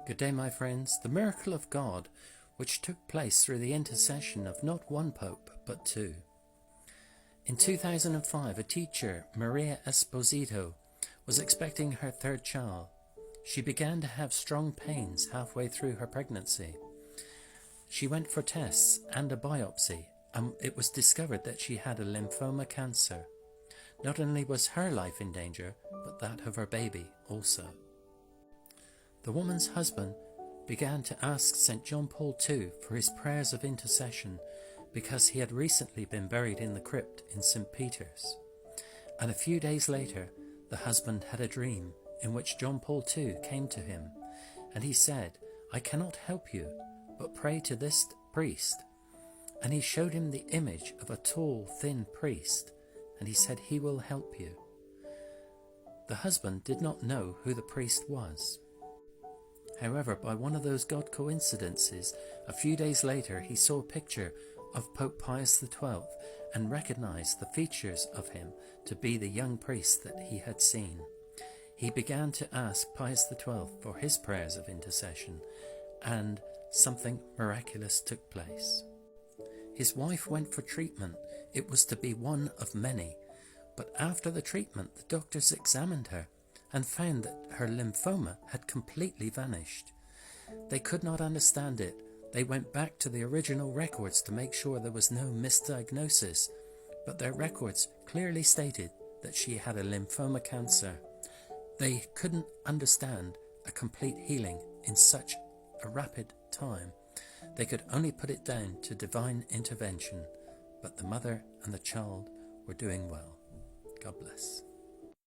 Good day, my friends. The miracle of God, which took place through the intercession of not one pope, but two. In 2005, a teacher, Maria Esposito, was expecting her third child. She began to have strong pains halfway through her pregnancy. She went for tests and a biopsy, and it was discovered that she had a lymphoma cancer. Not only was her life in danger, but that of her baby also. The woman's husband began to ask St. John Paul II for his prayers of intercession because he had recently been buried in the crypt in St. Peter's. And a few days later, the husband had a dream in which John Paul II came to him, and he said, "I cannot help you, but pray to this priest." And he showed him the image of a tall, thin priest, and he said, "He will help you." The husband did not know who the priest was. However, by one of those God coincidences, a few days later he saw a picture of Pope Pius XII and recognized the features of him to be the young priest that he had seen. He began to ask Pius XII for his prayers of intercession, and something miraculous took place. His wife went for treatment. It was to be one of many, but after the treatment the doctors examined her and found that her lymphoma had completely vanished. They could not understand it. They went back to the original records to make sure there was no misdiagnosis, but their records clearly stated that she had a lymphoma cancer. They couldn't understand a complete healing in such a rapid time. They could only put it down to divine intervention, but the mother and the child were doing well. God bless.